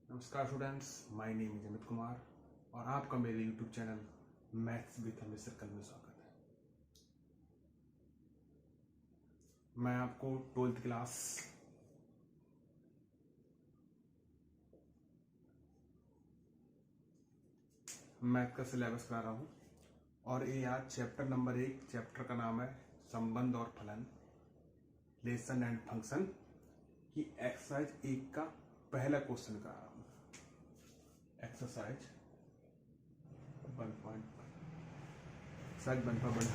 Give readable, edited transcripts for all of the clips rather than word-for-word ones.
नमस्कार students, my name is Amit Kumar और आपका मेरे YouTube channel maths with Amit circle में स्वागत है। मैं आपको 12th क्लास मैथ का सिलेबस करा रहा हूँ और ये आज चैप्टर नंबर 1, चैप्टर का नाम है संबंध और फलन, लेसन एंड फंक्शन की एक्सरसाइज 1 का पहला क्वेश्चन करा रहा हूँ। एक्सरसाइज 1.1 का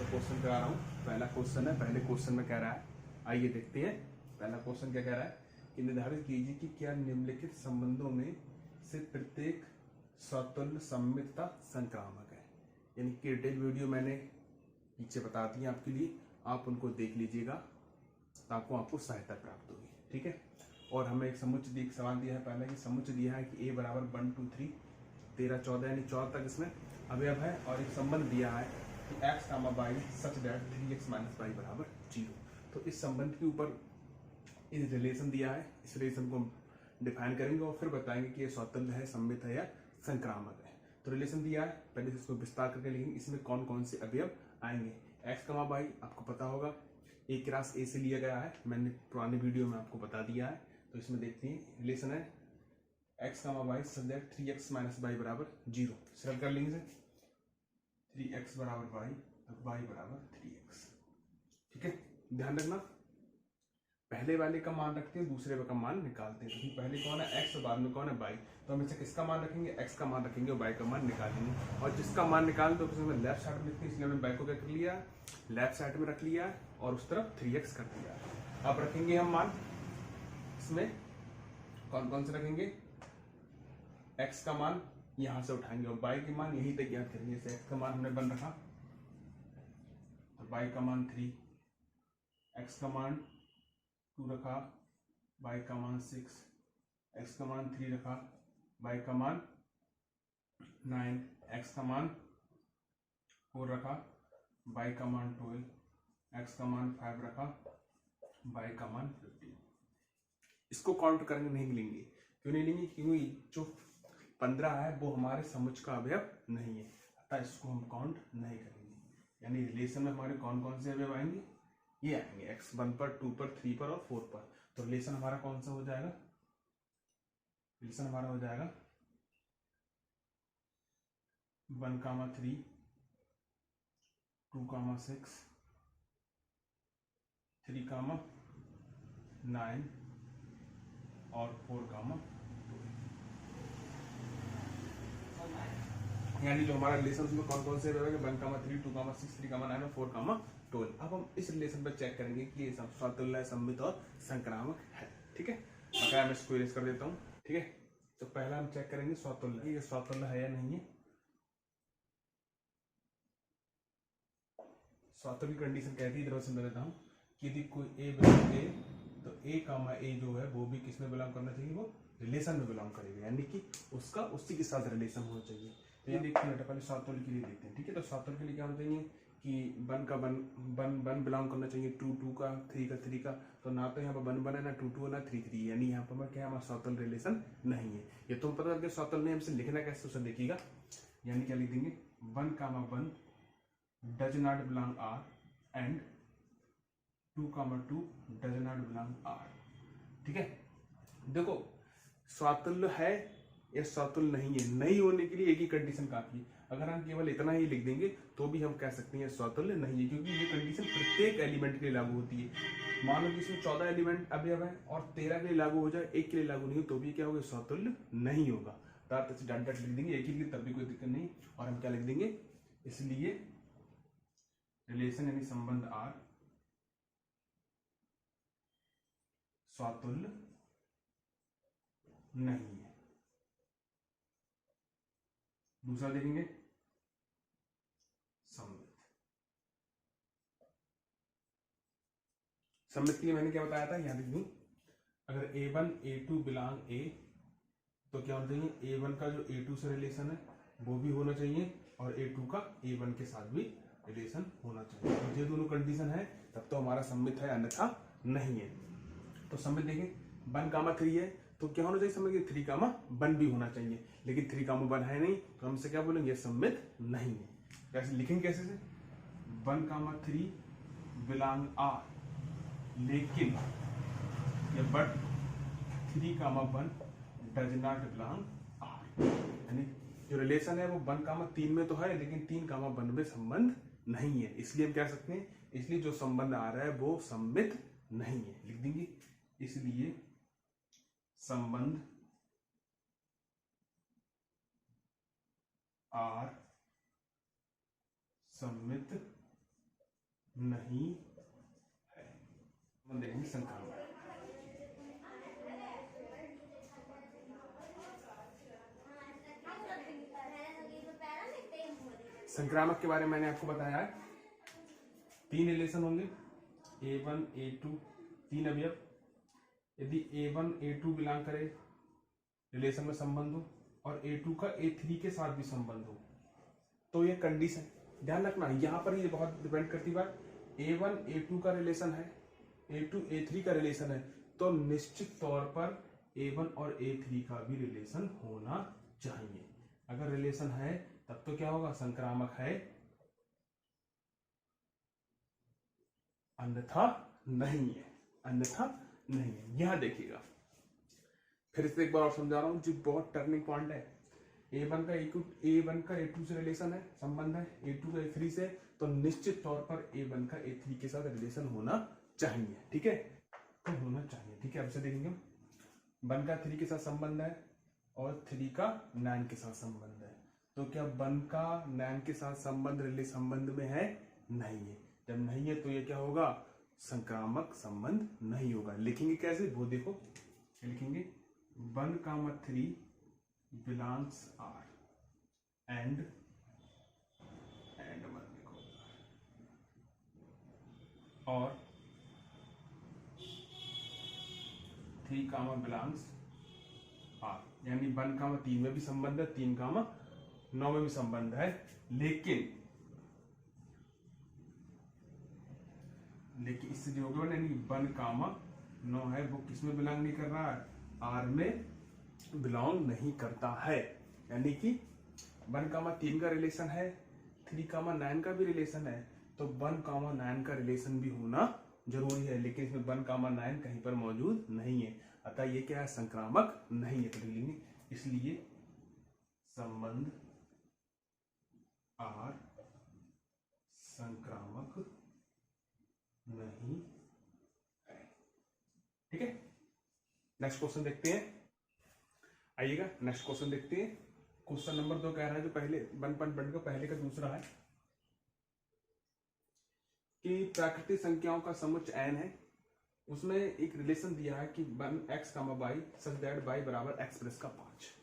क्वेश्चन करा रहा हूँ। पहला क्वेश्चन है। पहले क्वेश्चन में कह रहा है, आइए देखते हैं पहला क्वेश्चन क्या कह रहा है कि निर्धारित कीजिए कि क्या निम्नलिखित संबंधों में से प्रत्येक स्वतंत्र सममितता संक्रामक है। यानी कि डिटेल वीडियो मैंने पीछे बता दी आपके लिए, आप उनको देख लीजिएगा ताकि आपको सहायता प्राप्त होगी। ठीक है। और हमें एक समुच्चय एक सवाल दिया है पहले कि समुच्चय दिया है कि a बराबर 1 2 3 13 14 यानी 14 तक इसमें अवयव है और एक संबंध दिया है कि x, y such that 3x - y बराबर 0। तो इस संबंध के ऊपर इस रिलेशन दिया है, इस रिलेशन को डिफाइन करेंगे और फिर बताएंगे कि ये स्वतंत्र है, सममित है या संक्रामक है। तो रिलेशन दिया है, पहले से इसको विस्तार करके लिखेंगे। इसमें कौन कौन से अवयव आएंगे। x, y आपको पता होगा a क्रॉस a से लिया गया है, मैंने पुराने वीडियो में आपको बता दिया है। तो इसमें देखते हैं रिलेशन है x, y such that 3x - y बराबर 0। सरल कर लेंगे 3x बराबर y तो y बराबर 3x। ठीक है। ध्यान रखना, पहले वाले का मान रखते हैं, दूसरे का मान निकालते हैं। तो पहले कौन है x और बाद में कौन है y। तो हमेशा किसका मान रखेंगे, x का मान रखेंगे और y का मान निकालेंगे। और जिसका मान निकाल दो उसमें लेफ्ट साइड में लिखते हैं, इसलिए हमने y को क्या कर लिया, लेफ्ट साइड में रख लिया और उस तरफ 3x कर दिया। अब रखेंगे हम मान, इसमें कौन कौन से रखेंगे, x का मान यहां से उठाएंगे और y के मान यहीं तक याद करेंगे। जैसे x का मान हमने 1 रखा तो y का मान 3, x का मान 2 रखा, y का मान 6, x का मान 3 रखा, y का मान 9, x का मान 4 रखा, y का मान 12, x का मान 5 रखा, y का मान 15। इसको काउंट करके नहीं लेंगे। क्यों नहीं लेंगे, क्योंकि जो 15 है वो हमारे समुच्चय का अवयव नहीं है, अतः इसको हम काउंट नहीं करेंगे। यानी रिलेशन में हमारे कौन कौन से अवयव आएंगे, ये आएंगे x 1 पर, 2 पर, 3 पर और 4 पर। तो रिलेशन हमारा कौन सा हो जाएगा, रिलेशन हमारा हो जाएगा 1, 3, 2, 6, 3, 9 और 4, 2। यानी जो हमारा रिलेशन में कौन कौन से अवयव है 1, 3, 2, 6, 3, 9 और 4, 12। अब हम इस रिलेशन पर चेक करेंगे कि ये स्वतंत्र है, सममित और संक्रामक है। ठीक है। अगर मैं इसको इरेज कर देता हूँ। ठीक है। तो पहला हम चेक करेंगे स्वतंत्र, ये स्वतंत्र है या नहीं है। स्वतंत्र की कंडीशन कहती है, इधर समझ देता हूँ कि यदि कोई a बिलोंग a तो a, जो है वो भी किसमें बिलोंग करना चाहिए, वो रिलेशन में बिलोंग करेगा, यानी कि उसका उसी के साथ रिलेशन होना चाहिए। तो ये देखते हैं, पहले स्वतंत्र के लिए देखते हैं। ठीक है। तो स्वतंत्र के लिए क्या होना चाहिए कि 1 का 1 बिलोंग करना चाहिए, 2 का, 3 का 3 का। तो ना तो यहाँ पर 1 है, ना 2 है, ना 3 यानी यहाँ पर क्या हमारा स्वतंत्र रिलेशन नहीं है। ये तुम पता लगे स्वतंत्र नहीं, हमसे लिखना कैसे उसे देखिएगा। यानी क्या लिख देंगे 1, 1 does not belong R and 2, 2 does not belong R। ठीक है। देखो स्वतुल्य है या स्वतुल्य नहीं है, नहीं होने के लिए एक ही कंडीशन काफी है। अगर हम केवल इतना ही लिख देंगे तो भी हम कह सकते हैं स्वतुल्य नहीं है, क्योंकि ये कंडीशन प्रत्येक एलिमेंट के लिए लागू होती है। मान लो कि इसमें 14 एलिमेंट अवयव है और 13 के लिए लागू हो जाए, एक के लिए लागू नहीं हो तो भी क्या होगा, स्वतुल्य नहीं होगा। तो डट डट लिख देंगे एक ही लिए, तब भी कोई दिक्कत नहीं। और हम क्या लिख देंगे, इसलिए रिलेशन यानी संबंध R स्वतुल्य नहीं है। दूसरा देखेंगे सममित। सममित के लिए मैंने क्या बताया था, यहां लिख दूं, अगर A1 A2 बिलोंग A तो क्या होना चाहिए, A1 का जो A2 से रिलेशन है वो भी होना चाहिए और A2 का A1 के साथ भी रिलेशन होना चाहिए। तो ये दोनों कंडीशन है तब तो हमारा सममित है, अन्यथा नहीं है। तो सममित देखें 1, 3 है तो क्या होना चाहिए समझिए 3, 1 भी होना चाहिए, लेकिन 3, 1 है नहीं, तो हमसे क्या बोलेंगे ये सममित नहीं है। कैसे लिखेंगे, कैसे से 1, 3 बिलोंग आर, लेकिन ये but 3, 1 does not belong R, यानी जो रिलेशन है वो 1, 3 में तो है, लेकिन 3, 1 में संबंध नहीं है। इसलिए हम कह सकते हैं, इसलिए जो संबंध आ रहा है वो सममित नहीं है। लिख देंगे, इसलिए संबंध आर सममित नहीं है। हम देखेंगे संक्रामक। संक्रामक के बारे में मैंने आपको बताया है, 3 रिलेशन होंगे, A1 A2, 3 अवयव। यदि A1 A2 बिलोंग करे, रिलेशन में संबंध हो, और A2 का A3 के साथ भी संबंध हो, तो ये कंडीशन ध्यान रखना, यहां पर ये बहुत डिपेंड करती बात। A1 A2 का रिलेशन है, A2 A3 का रिलेशन है, तो निश्चित तौर पर A1 और A3 का भी रिलेशन होना चाहिए। अगर रिलेशन है तब तो क्या होगा, संक्रामक है, अन्यथा नहीं है, अन्यथा नहीं है। यहां देखिएगा, फिर से एक बार और समझा रहा हूं, जो बहुत टर्निंग पॉइंट है। A1 का A2 से रिलेशन है, संबंध है, A2 का A3 से, तो निश्चित तौर पर A1 का A3 के साथ रिलेशन होना चाहिए। ठीक है, तो होना चाहिए। ठीक है, अब से देखेंगे 1 का 3 के साथ संबंध है और 3 का 9 के साथ संबंध है, तो क्या 1 का 9 के साथ संबंध में है? नहीं है। जब नहीं है तो ये क्या होगा, संक्रामक संबंध नहीं होगा। लिखेंगे कैसे वो देखो, लिखेंगे 1, 3 बिलोंग्स आर एंड मत लिखो, और 3, बिलोंग्स आर, यानी 1, 3 में भी संबंध है, 3, 9 में भी संबंध है, लेकिन इससे जो होगा यानी 1, 9 है वो किसमें बिलोंग नहीं कर रहा है, आर में बिलोंग नहीं करता है। यानी कि 1, 3 का रिलेशन है, 3, 9 का भी रिलेशन है, तो 1, 9 का रिलेशन भी होना जरूरी है, लेकिन इसमें 1, 9 कहीं पर मौजूद नहीं है, अतः ये क्या है, संक्रामक नहीं है। तो लिखेंगे इसलिए संबंध आर संक्रामक नहीं है। ठीक है, नेक्स्ट क्वेश्चन देखते हैं, आइएगा नेक्स्ट क्वेश्चन देखते हैं। क्वेश्चन नंबर 2 कह रहा है, जो पहले 1.1 का पहले का दूसरा है कि प्राकृतिक संख्याओं का समुच्चय n है, उसमें एक रिलेशन दिया है कि 1x, y such that y बराबर x प्लस का 5,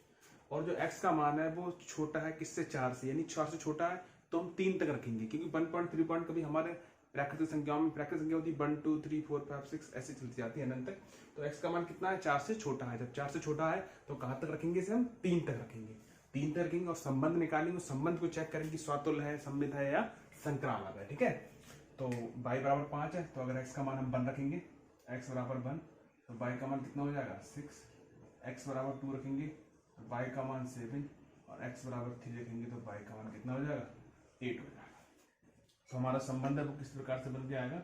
और जो x का मान है वो छोटा है किससे, 4 से, यानी 4 से छोटा है तो हम 3 तक रखेंगे, क्योंकि 1.3 कभी हमारे प्राकृतिक संख्याओं में प्राकृतिक संख्या होती है 1 2 3 4 5 6 ऐसे चलती जाती है अनंत तक, तो x का मान कितना है, 4 से छोटा है। जब 4 से छोटा है तो कहां तक रखेंगे इसे, हम 3 तक रखेंगे, 3 तक रखेंगे और संबंध निकालेंगे, संबंध को चेक करेंगे स्वातुल्य है, सममित है या संक्रामक है। ठीक है, तो y बराबर 5 है, तो अगर x का मान हम 1 रखेंगे, x बराबर 1, तो y का मान कितना हो जाएगा 6, x बराबर 2 रखेंगे तो y का मान 7, और x बराबर 3 रखेंगे तो y का मान कितना हो जाएगा 8 हो जाएगा। तो हमारा संबंध है वो किस प्रकार से बन के आएगा,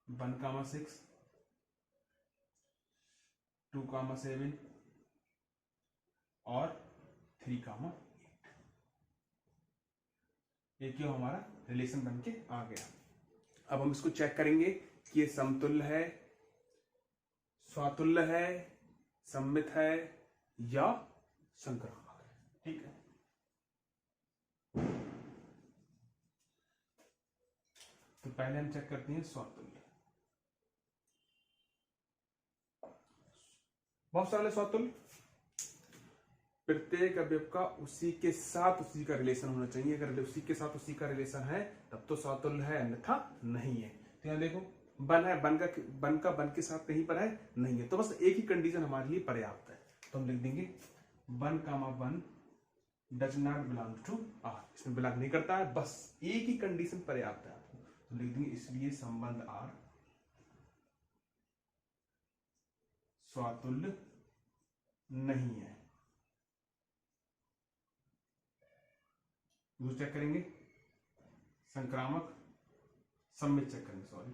1, 6 2, 7 और 3, 8, ये क्यों हमारा रिलेशन बन के आ गया। अब हम इसको चेक करेंगे कि ये समतुल्य है, स्वातुल्य है, सममित है या संक्रामक है। ठीक है, तो पहले हम चेक करते हैं स्वातुल्य। बहुत सारे स्वातुल्य, प्रत्येक अवयव का उसी के साथ उसी का रिलेशन होना चाहिए, अगर उसी के साथ उसी का रिलेशन है तब तो स्वातुल्य है, अन्यथा नहीं है। तो यहाँ देखो 1 है, 1 के साथ कहीं पर है नहीं है, तो बस एक ही कंडीशन हमारे लिए पर्याप्त है, तो हम लिख देंगे 1, 1 does not belong to R, इसमें बिलोंग नहीं करता है, बस एक ही कंडीशन पर्याप्त है आपको, तो लिख देंगे इसलिए संबंध आर स्वातुल्य नहीं है। दूसरा चेक करेंगे संक्रामक सम्मित चेक करेंगे, सॉरी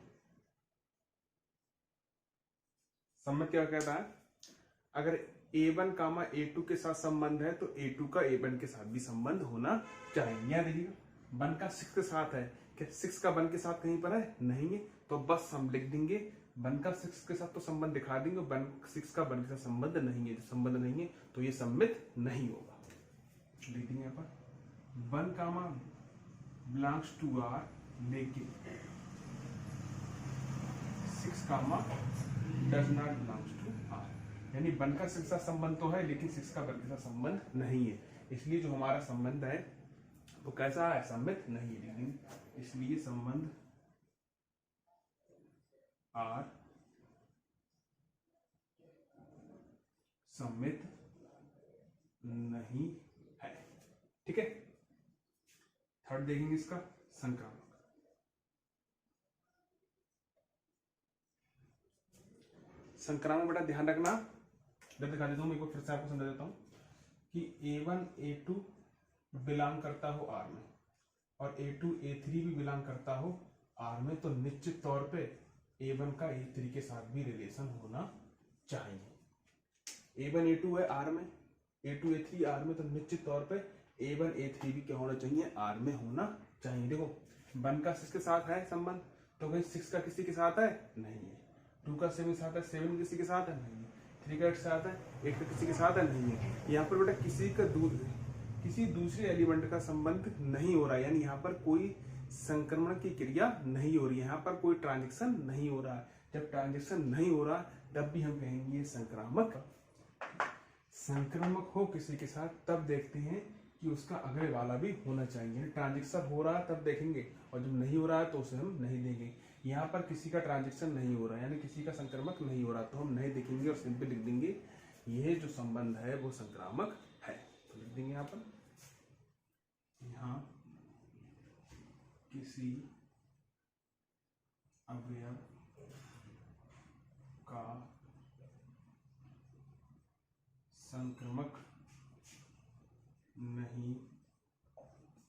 सम्मित क्या कहता है, अगर A1 कामा A2 के साथ संबंध है तो A2 का A1 के साथ भी संबंध होना चाहिए। यहाँ देखिएगा 1 का 6 के साथ है, क्या 6 का 1 के साथ कहीं पर है, नहीं है, तो बस हम लिख देंगे 1 का 6 के साथ तो संबंध दिखा देंगे, 6 का 1 के साथ संबंध नहीं है, जो संबंध नहीं है तो ये सम्मित नहीं होगा। लिख देंगे यहाँ पर 1 कामा बिलोंग्स टू R लेकिन 6 comma does not belongs to R, यानी 1 का 6 के साथ संबंध तो है लेकिन 6 का 1 के साथ संबंध नहीं है, इसलिए जो हमारा संबंध है वो कैसा है, सम्मित नहीं है। लेकिन इसलिए संबंध R सम्मित नहीं है। ठीक है, थर्ड देखेंगे इसका संक्रामक। संक्रामक बेटा ध्यान रखना, जब दिखा देता हूं, एक बार फिर से आपको समझा देता हूं कि A1 A2 बिलोंग करता हो R में और A2 A3 भी बिलोंग करता हो R में, तो निश्चित तौर पे A1 का A3 के साथ भी रिलेशन होना चाहिए। A1 A2 है R में, A2 A3 R में, तो निश्चित तौर पे A1 A3 भी क्या होना चाहिए, R में होना चाहिए। देखो 1 का 6 के साथ है संबंध, तो भाई 6 का किसी के साथ है, नहीं है। 2 का 7 के साथ है, 7 किसी के साथ है, नहीं है। 3 का 8 के साथ है, 8 का किसी के साथ है, नहीं है। यहाँ पर बेटा किसी दूसरे एलिमेंट का संबंध नहीं हो रहा है, यानी यहाँ पर कोई संक्रमण की क्रिया नहीं हो रही है, यहाँ पर कोई ट्रांजेक्शन नहीं हो रहा है। जब ट्रांजेक्शन नहीं हो रहा तब भी हम कहेंगे संक्रामक। संक्रामक हो किसी के साथ तब देखते हैं कि उसका अगले वाला भी होना चाहिए। ट्रांजेक्शन हो रहा है तब देखेंगे, और जब नहीं हो रहा है तो उसे हम नहीं देंगे। यहाँ पर किसी का ट्रांजेक्शन नहीं हो रहा है, यानी किसी का संक्रमक नहीं हो रहा, तो हम नहीं देखेंगे और सिंपल लिख देंगे यह जो संबंध है वो संक्रामक है। तो लिख देंगे यहाँ पर, यहाँ किसी अवयव का संक्रमक नहीं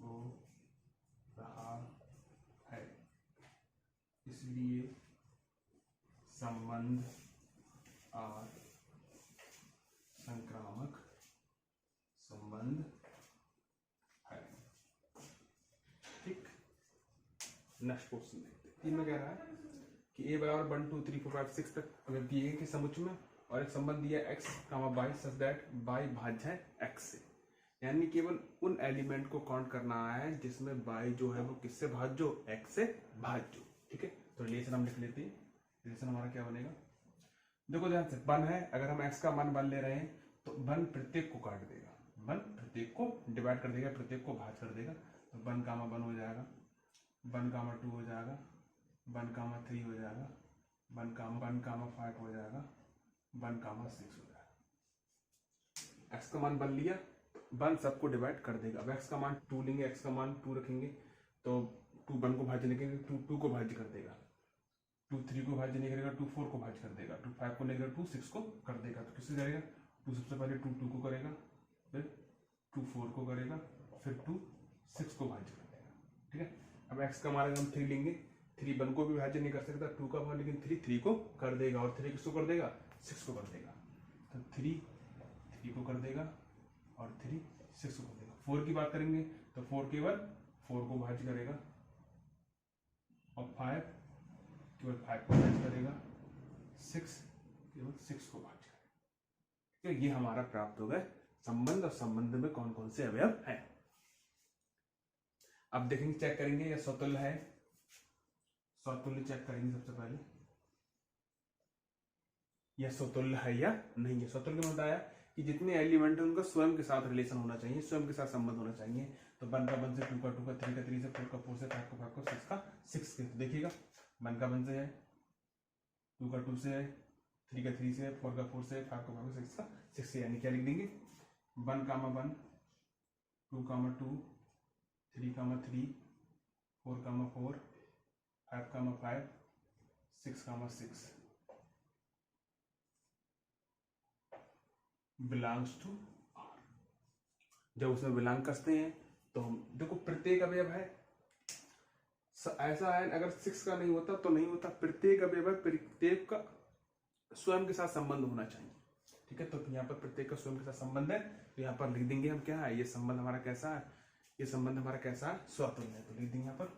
हो रहा है, इसलिए संबंध R संक्रामक संबंध है। ठीक, नेक्स्ट क्वेश्चन देखते हैं। 3 में कह रहा है कि A बराबर 1 2 3 4 5 6 तक अगर दिए गए कि समुच्चय में, और एक संबंध दिया x, y such that y भाज्य है x से, यानी केवल उन एलिमेंट को काउंट करना है जिसमें y जो है वो किससे भाज्य हो, x से भाज्य हो। ठीक है, तो रिलेशन हम लिख लेते हैं। रिलेशन हमारा क्या बनेगा, देखो ध्यान से, 1 है, अगर हम x का मान 1 ले रहे हैं तो 1 प्रत्येक को काट देगा, 1 प्रत्येक को डिवाइड कर देगा, प्रत्येक को भाज्य कर देगा, तो 1 कामा 1 हो जाएगा, 1 कामा 2 हो जाएगा, 1 कामा 3 हो जाएगा, 1 कामा 5 हो जाएगा, 1 कामा 6 हो जाएगा। x का मान 1 लिया, 1 सबको डिवाइड कर देगा। अब x का मान 2 लेंगे, x का मान 2 रखेंगे, तो 2 1 को भाज्य लिखेंगे, 2 2 को भाज्य कर देगा, 2 3 को भाज्य नहीं करेगा, 2 4 को भाज्य कर देगा, 2 5 को नहीं करेगा, 2 6 को कर देगा। तो किससे करेगा, 2 सबसे पहले 2 2 को करेगा, फिर 2 4 को करेगा, फिर 2 6 को भाज्य कर देगा। ठीक है, अब x का मान हम 3 लेंगे, 3 1 को भी भाज्य नहीं कर सकता, 2 का मान, लेकिन 3 3 को कर देगा, और 3 किसको कर देगा, 6 को कर देगा। तो 3 3 को कर देगा और 3 6 को कर देगा। 4 की बात करेंगे तो 4 केवल 4 को भाज्य करेगा, और 5 केवल 5 को भाज्य करेगा, 6 केवल 6 को भाज्य करेगा। तो ये हमारा प्राप्त हो गया संबंध, और संबंध में कौन कौन से अवयव हैं। अब देखेंगे, चेक करेंगे यह स्वतुल्य है, स्वतुल्य चेक करेंगे सबसे पहले, यह स्वतुल्य है या नहीं है। स्वतुल्य में बताया कि जितने एलिमेंट है उनका स्वयं के साथ रिलेशन होना चाहिए, स्वयं के साथ संबंध होना चाहिए। तो 1 का 1 से, 2 का 2 का, 3 का 3 से, 4 का 4 से, 5 का 5 का, 6 का 6 से। तो देखिएगा 1 का 1 से है, 2 का 2 से है, 3 का 3 से है, 4 का 4 से, 5 का 5 का, 6 का 6 से, यानी क्या लिख देंगे, 1 comma 1, 2 comma 2, 3 comma 3, 4 comma 4, 5 comma 5, 6 comma 6। Belongs to R. जब उसमें बिलोंग करते हैं तो हम देखो प्रत्येक अवयव है, ऐसा है अगर 6 का नहीं होता तो नहीं होता, प्रत्येक अवयव प्रत्येक का स्वयं के साथ संबंध होना चाहिए। ठीक है, तो यहाँ पर प्रत्येक का स्वयं के साथ संबंध है, तो यहाँ पर लिख देंगे हम क्या है, ये संबंध हमारा कैसा है, ये संबंध हमारा कैसा है, स्वतुल्य है, तो लिख देंगे यहाँ पर,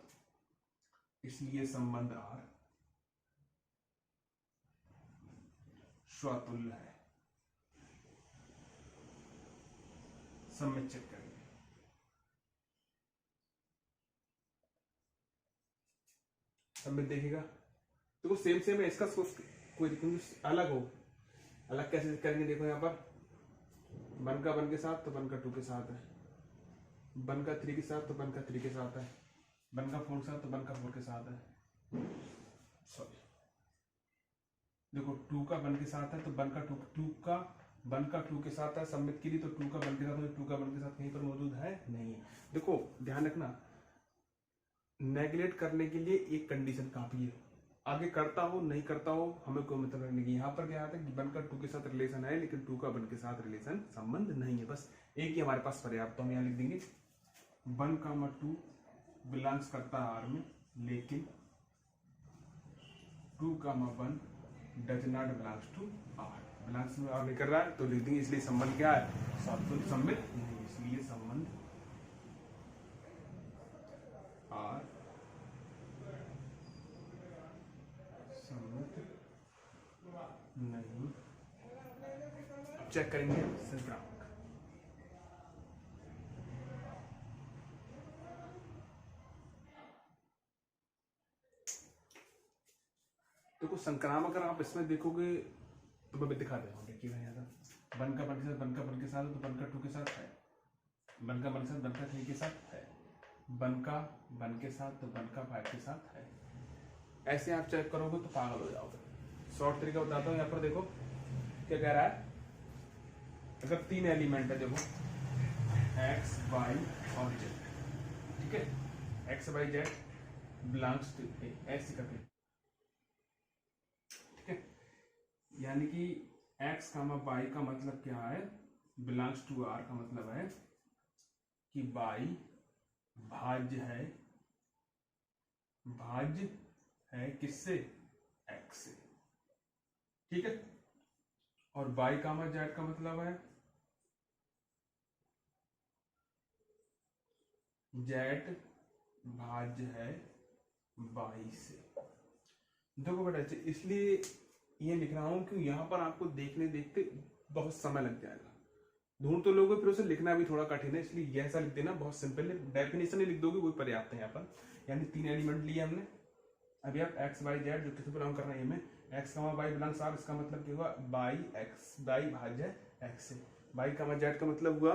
इसलिए संबंध आर स्वतुल्य है। सबमिट चेक करेंगे। सबमिट देखिएगा देखो सेम सेम है, इसका कोई अलग हो, अलग कैसे करेंगे, देखो यहाँ पर 1 का 1 के साथ तो 1 का 2 के साथ है, 1 का 3 के साथ तो 1 का 3 के साथ है, 1 का 4 के साथ तो 1 का 4 के साथ है, सॉरी देखो 2 का 1 के साथ है तो 1 का 2 का 1 का 2 के साथ है, सबमिट के लिए तो 2 का 1 के साथ, 2 का 1 के साथ कहीं पर मौजूद है नहीं। देखो ध्यान रखना, नेगलेक्ट करने के लिए एक कंडीशन काफी है, आगे करता हो नहीं करता हो हमें कोई मतलब नहीं। यहाँ पर क्या आता है कि 1 का 2 के साथ रिलेशन है लेकिन 2 का 1 के साथ रिलेशन संबंध नहीं है, बस एक ही हमारे पास पर्याप्त। तो हम यहाँ लिख देंगे 1 का 2 बिलोंग्स करता है आर में, लेकिन 2 का 1 does not belongs to R, belongs में आर नहीं कर रहा है तो लिख देंगे, इसलिए संबंध क्या है, सम्मिलित नहीं, इसलिए संबंध आर नहीं। चेक करेंगे संक्रामक, देखो संक्रामक अगर आप इसमें देखोगे तो मैं दिखा दे रहा हूँ, देखिएगा यहाँ 1 का 1 के साथ 1 का 1 के साथ तो 1 का 2 के साथ है, 1 का 1 के साथ 1 का 3 के साथ है, 1 का 1 के साथ तो 1 का 5 के साथ है। ऐसे आप चेक करोगे तो पागल हो जाओगे। शॉर्ट तरीका बताता हूँ, यहाँ पर देखो क्या कह रहा है, अगर 3 एलिमेंट है देखो x y और z, ठीक है, x y z belongs to A, ऐसे करके, ठीक है, यानी कि x y का मतलब क्या है, बिलोंग्स टू r का मतलब है कि y भाज्य है किससे, x से, ठीक है, और y z का मतलब है z भाज्य है y से। देखो बेटा इसलिए ये लिख रहा हूं कि यहाँ पर आपको देखने देखते बहुत समय लग जाएगा, ढूंढ तो लोगे फिर उसे लिखना भी थोड़ा कठिन है, इसलिए ये ऐसा लिख देना, बहुत सिंपल है, डेफिनेशन ही लिख दोगे वही पर्याप्त है। यहाँ पर यानी 3 एलिमेंट लिए हमने, अभी आप x y z जो किसे बिलोंग कर रहे हैं में x y बिलोंग्स आर, इसका मतलब क्या हुआ, y भाज्य x से, y z का मतलब हुआ,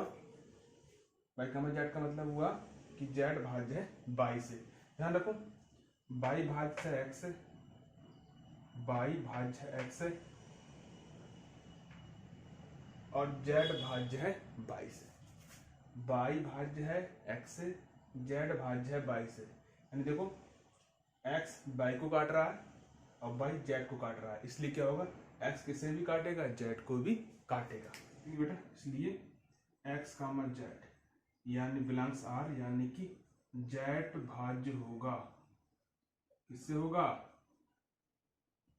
y z का मतलब हुआ कि z भाज्य है y से। ध्यान रखो y भाज्य है x से, y भाज्य है x से और z भाज्य है y से, y भाज्य है x से, z भाज्य है y से, यानी देखो x y को काट रहा है और y z को काट रहा है, इसलिए क्या होगा, x किसे भी काटेगा z को भी काटेगा, ठीक बेटा, इसलिए x z यानी बिलोंग्स आर, यानी कि z भाज्य होगा, किससे होगा,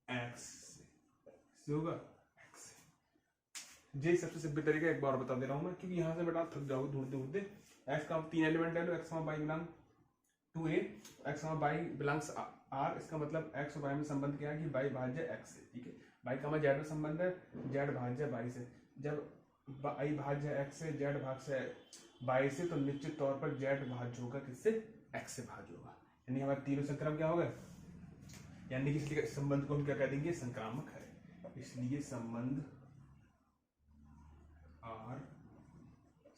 x से होगा, x से। ये सबसे सिंपल तरीका एक बार बता दे रहा हूं मैं, क्योंकि यहां से बेटा थक जाओगे ढूंढते ढूंढते। x का 3 एलिमेंट है, x y belong to A, x y belongs R, इसका मतलब x और y में संबंध क्या है कि y भाज्य x से, ठीक है, y का z में संबंध है z भाज्य y से, जब y भाज्य x से, z भाज्य से y से, तो निश्चित तौर पर z भाज्य होगा किससे, x से भाज्य होगा, यानी हमारे तीनों संक्रम क्या हो गए, यानी कि इसलिए संबंध को हम क्या कह देंगे, संक्रामक है, इसलिए संबंध आर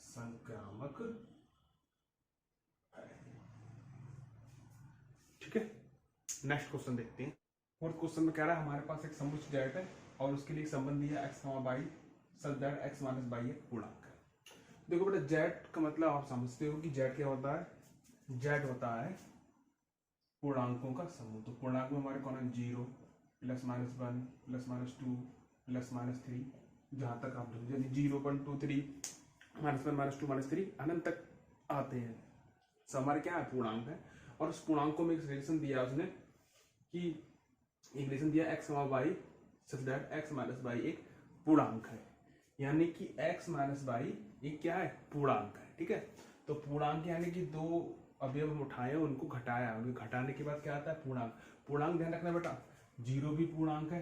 संक्रामक है, ठीक है। नेक्स्ट क्वेश्चन देखते हैं। फोर्थ क्वेश्चन में कह रहा है हमारे पास एक समुच्चय जेड है और उसके लिए संबंध दिया x y such that x minus y एक पूर्णांक है। देखो बेटा जेड का मतलब आप समझते हो कि जेड क्या होता है, जेड होता है पूर्णांकों का समूह। तो पूर्णांक में हमारे कौन है, 0 +-1 +-2 +-3 जहां तक आप लिखो, यानी 0 1 2 3 -1 -2 -3 अनंत तक आते हैं, सब हमारे क्या है, पूर्णांक है। और उस पूर्णांकों में एक रिलेशन दिया उसने कि एक रिलेशन दिया x y such that x y एक पूर्णांक है, यानी कि x y एक क्या है, पूर्णांक है। ठीक है, तो पूर्णांक यानी कि दो अवयव हम उठाए उनको घटाया, उनको घटाने के बाद क्या आता है, पूर्णांक। पूर्णांक ध्यान रखना बेटा, 0 भी पूर्णांक है,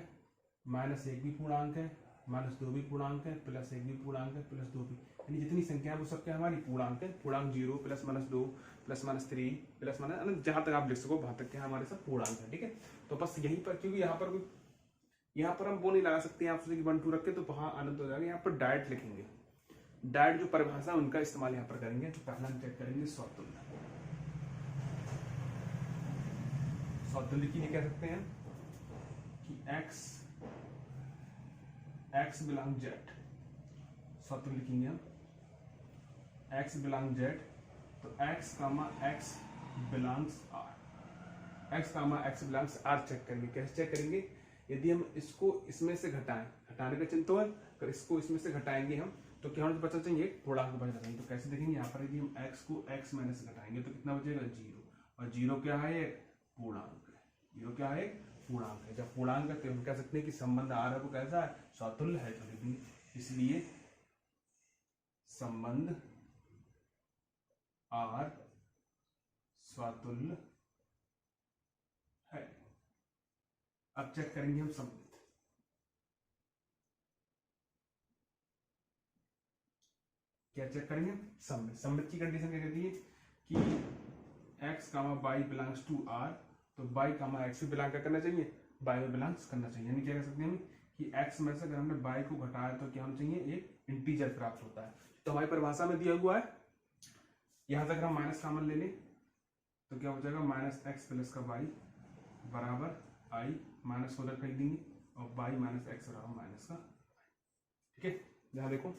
-1 भी पूर्णांक है, -2 भी पूर्णांक है, +1 भी पूर्णांक है, +2 भी, यानी जितनी संख्या है वो सब क्या हमारी पूर्णांक है। पूर्णांक 0 +-2 +-3 +- जहां तक आप लिख सको वहां तक क्या हमारे सब पूर्णांक है। ठीक है, तो बस यहीं पर, क्योंकि यहाँ पर हम वो नहीं लगा सकते आप सोचे कि 1 2 रख के तो वहां अनंत हो जाएगा, यहाँ पर डायरेक्ट लिखेंगे, डायरेक्ट जो परिभाषा उनका इस्तेमाल यहाँ पर करेंगे। तो पहला हम चेक करेंगे स्वतुल्य। स्वतुल्य की कह सकते हैं कि x बिलोंग z, स्वतुल्य लिखेंगे हम x बिलोंग z, तो x belongs r, x belongs r check करेंगे। कैसे चेक करेंगे, यदि हम इसको इसमें से घटाएं, घटाने का चिन्ह तो है, अगर इसको इसमें से घटाएंगे हम तो क्या होना बचा चाहिए, पूर्णांक बचा चाहिए। तो कैसे देखेंगे, यहाँ पर यदि हम x को x में से घटाएंगे तो कितना बचेगा, 0, और 0 क्या है, पूर्णांक है। 0 क्या है, पूर्णांक है। जब पूर्णांक है तो हम कह सकते हैं कि संबंध आर है वो कैसा है, स्वतुल्य है। तो लिखेंगे इसलिए संबंध आर स्वतुल्य है। अब चेक करेंगे हम सममित। क्या चेक करेंगे, सममित। सममित की कंडीशन क्या कहती है कि x, y belongs to r, तो y, x भी बिलोंग करना चाहिए, y में बिलोंग्स करना चाहिए। यानी क्या कह सकते हैं हम कि x में से अगर हमने y को घटाया तो क्या होना चाहिए, एक इंटीजर प्राप्त होता है। तो हमारी परिभाषा में दिया हुआ है, यहां तक हम माइनस कॉमन ले लें तो क्या हो जाएगा, -x + y बराबर i, माइनस को उधर फेंक देंगे और y -x बराबर माइनस का। ठीक है, यहां देखो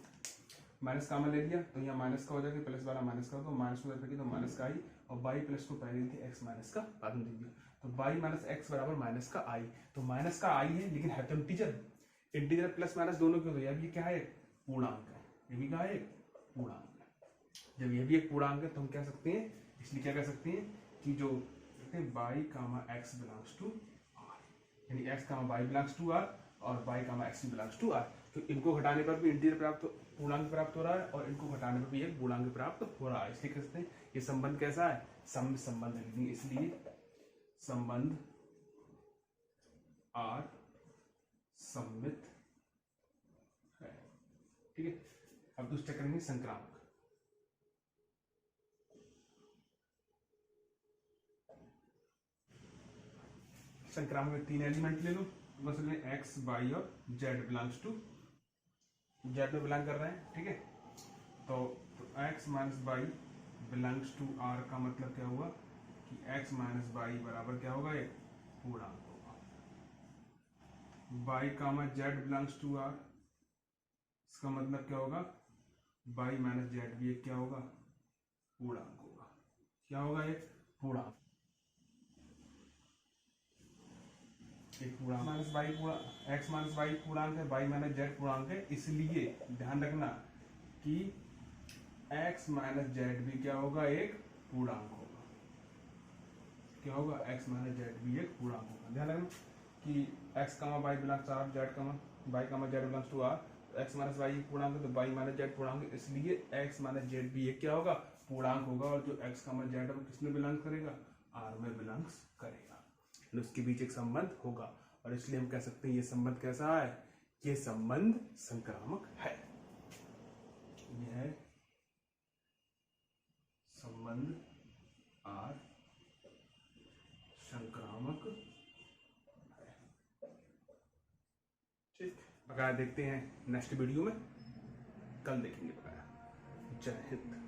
माइनस कॉमन ले लिया तो यहाँ माइनस का हो जाएगा, प्लस वाला माइनस का, तो माइनस को उधर फेंकी तो माइनस का i, और y प्लस को पहले थे x माइनस का बाद में दे दिया, तो y -x बराबर माइनस का i। तो माइनस का i है लेकिन है तो इंटीजर, इंटीजर प्लस माइनस दोनों क्यों, तो ये क्या है, पूर्णांक है, ये भी क्या है, पूर्णांक है। जब ये भी एक पूर्णांक है तो हम कह सकते हैं, इसलिए क्या कह सकते हैं कि जो कहते हैं y, x belongs to r, यानी x, y belongs to r और y, x belongs to r। तो इनको घटाने पर भी इंटीजर प्राप्त, पूर्णांक प्राप्त हो रहा है, और इनको घटाने पर भी एक पूर्णांक प्राप्त हो रहा है। इसलिए कह सकते हैं ये संबंध कैसा है, सममित संबंध है। इसलिए संबंध r सममित है। ठीक है, अब दूसरा करेंगे संक्रामक। संक्रामक में 3 एलिमेंट ले लो, बस x, y और z बिलोंग्स टू, z में बिलोंग कर रहे हैं। ठीक है, तो x - y belongs to r का मतलब क्या हुआ कि x - y बराबर क्या होगा, एक पूर्णांक होगा। y, z belongs to r, इसका मतलब क्या होगा, y - z भी एक क्या होगा, पूर्णांक होगा। क्या होगा, एक पूर्णांक, एक पूर्णांक। माइनस वाई x - y पूर्णांक है, y - z पूर्णांक है, इसलिए ध्यान रखना कि x - z भी क्या होगा, एक पूर्णांक होगा। क्या होगा, x - z भी एक पूर्णांक होगा। ध्यान रखना कि x, y belongs to r, y, z belongs to r, x - y पूर्णांक है तो y - z पूर्णांक है, इसलिए x - z भी एक क्या होगा, पूर्णांक होगा। और जो x, z है वो किसमें बिलोंग करेगा, r में बिलोंग्स करेगा, उसके बीच एक संबंध होगा। और इसलिए हम कह सकते हैं ये संबंध कैसा है, ये संबंध संक्रामक है। यह संबंध आर संक्रामक है। ठीक, बकाया देखते हैं नेक्स्ट वीडियो में, कल देखेंगे बकाया। जय हिंद।